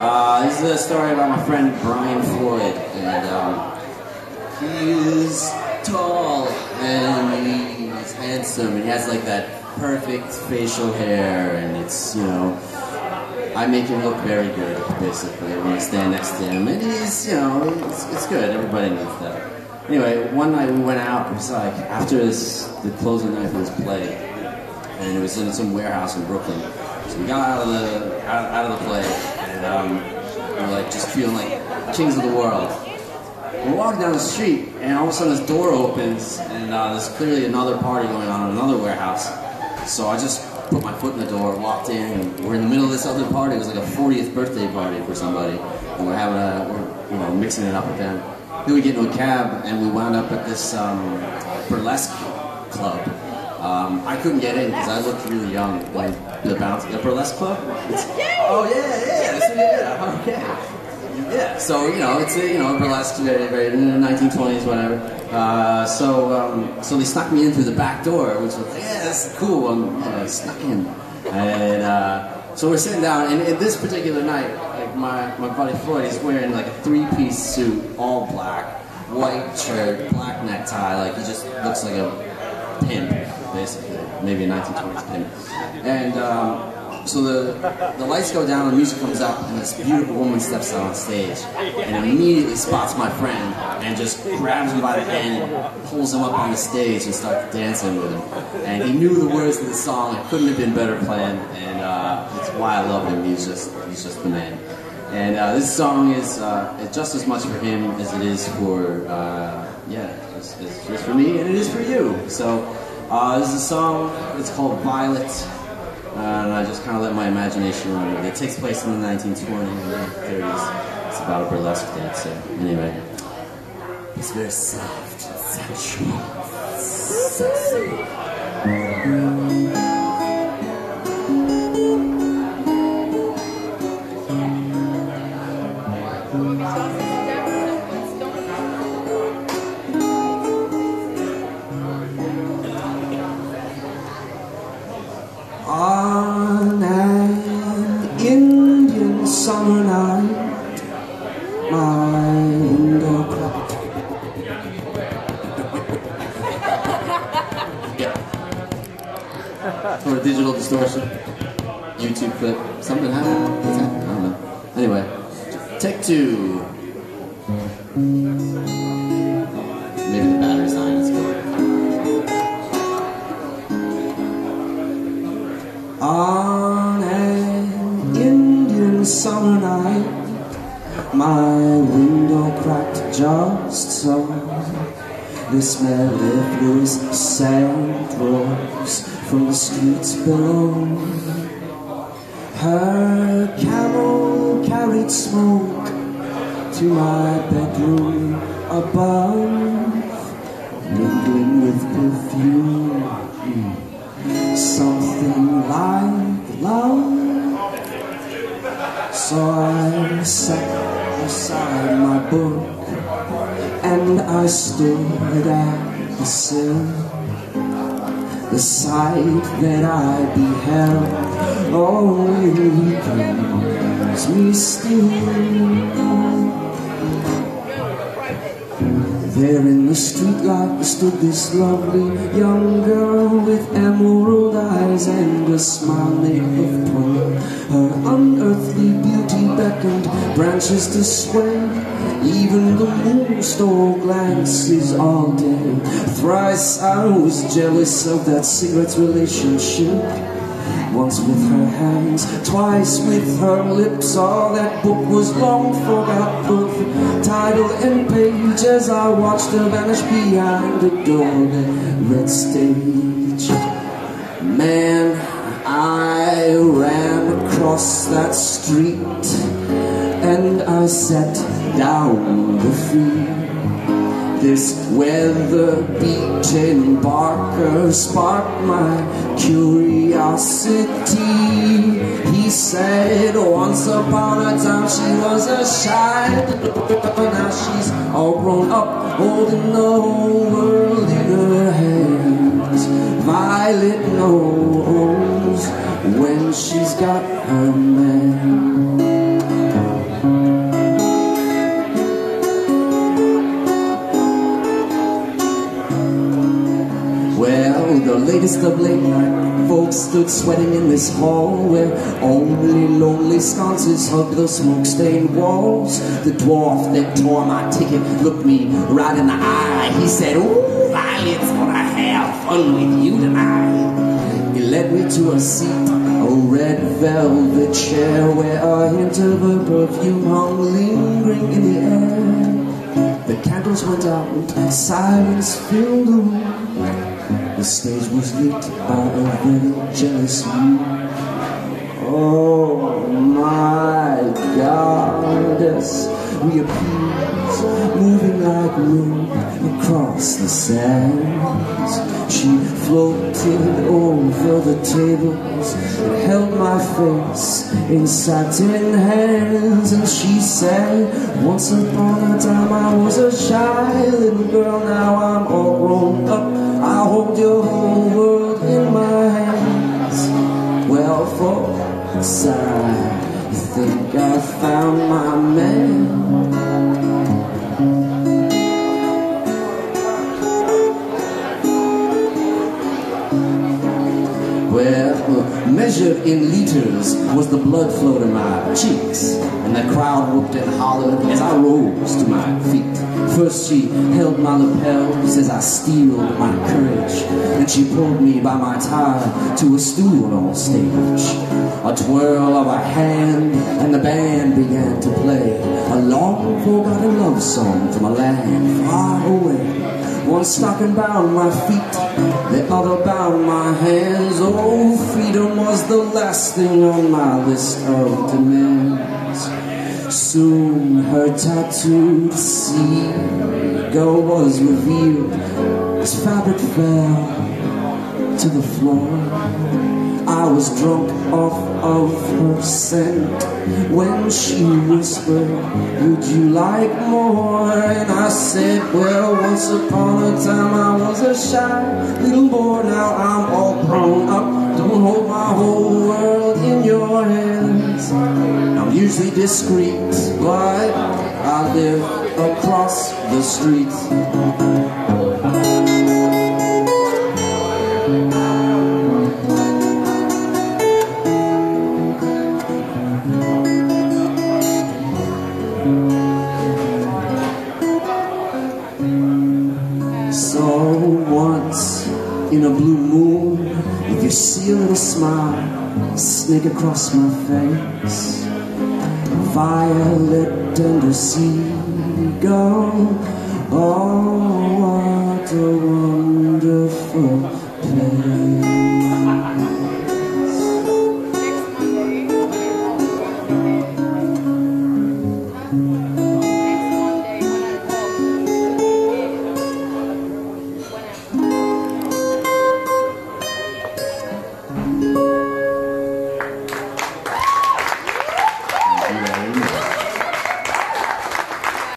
This is a story about my friend Brian Floyd, and he's tall and he's handsome, and he has like that perfect facial hair, and it's, you know, I make him look very good, basically, when I stand next to him, and he's, you know, it's good, everybody needs that. Anyway, one night we went out, it was like, after the closing night for this play, and it was in some warehouse in Brooklyn, so we got out of the play, and we were like just feeling like kings of the world. We're walking down the street, and all of a sudden this door opens, and there's clearly another party going on in another warehouse. So I just put my foot in the door, walked in, and we're in the middle of this other party. It was like a 40th birthday party for somebody, and we're mixing it up with them. Then we get into a cab, and we wound up at this burlesque club. I couldn't get in because I looked really young. Like the burlesque club. Oh yeah. Okay. Yeah. So it's a burlesque, very in the 1920s, whatever. So they snuck me in through the back door, which was like, yeah, that's cool. I snuck in, and so we're sitting down. And this particular night, like my buddy Floyd, he's wearing like a three-piece suit, all black, white shirt, black necktie. Like he just looks like a pimp, basically, maybe a 1920s pimp. And so the lights go down, the music comes up, and this beautiful woman steps out on stage and immediately spots my friend and just grabs him by the hand and pulls him up on the stage and starts dancing with him. And he knew the words of the song. It couldn't have been better planned, and that's why I love him. He's just the man. And this song is just as much for him as it is for it's for me and it is for you. So this is a song. It's called Violet. And I just kind of let my imagination run with it. It takes place in the 1920s and 30s. It's about a burlesque dancer. Anyway, it's very soft, sensual, sexy. On an Indian summer night, my window cracked. Or a digital distortion, YouTube clip, something happened. What's happening? I don't know. Anyway, take two. Maybe the battery's dying. Let's go. On an Indian summer night, my window cracked just so. This mellifluous sound rose from the streets below. Her camel carried smoke to my bedroom above, mingling with perfume. Something like love. So I sat beside my book and I stood at the sill. The sight that I beheld only calms me still. There in the streetlight stood this lovely young girl with emerald eyes and a smile made of pearl. Her unearthly beauty beckoned branches to sway. Even the moon stole glances all day. Thrice I was jealous of that cigarette's relationship. Once with her hands, twice with her lips. All that book was long forgot, both title and page, as I watched her vanish behind the door that red stage. Man, I ran across that street and I sat down the feet. This weather-beaten barker sparked my curiosity. He said, once upon a time she was a child, now she's all grown up, holding the whole world in her hands. Violet knows when she's got her man. latest of late night, folks stood sweating in this hall where only lonely sconces hugged the smoke-stained walls. The dwarf that tore my ticket looked me right in the eye. He said, "Ooh, Violet's gonna have fun with you tonight." He led me to a seat, a red velvet chair where a hint of her perfume hung lingering in the air. The candles went out, silence filled the room. The stage was lit by a very jealous moon. Oh my goddess reappears, moving like wind across the sands. She floated over the tables and held my face in satin hands. And she said, "Once upon a time I was a shy little girl, now I'm all grown up. I hold your whole world in my hands." Well, folks, I think I found my man. Well, measured in liters was the blood flow to my cheeks, and the crowd whooped and hollered as I rose to my feet. First she held my lapels as I steeled my courage, then she pulled me by my tie to a stool on stage. A twirl of a hand and the band began to play a long forgotten love song from a land far away. One stocking bound my feet, the other bound my hands. Oh, freedom was the last thing on my list of demands. Soon her tattooed seagull was revealed as fabric fell to the floor. I was drunk off of her scent when she whispered, "Would you like more?" And I said, "Well, once upon a time I was a shy little boy, now I'm all grown up. Don't hold my whole world in your hands." I'm usually discreet, but I live across the street. So once in a blue moon, if you see a little smile sneak across my face, violet and a seagull, oh what a wonderful place.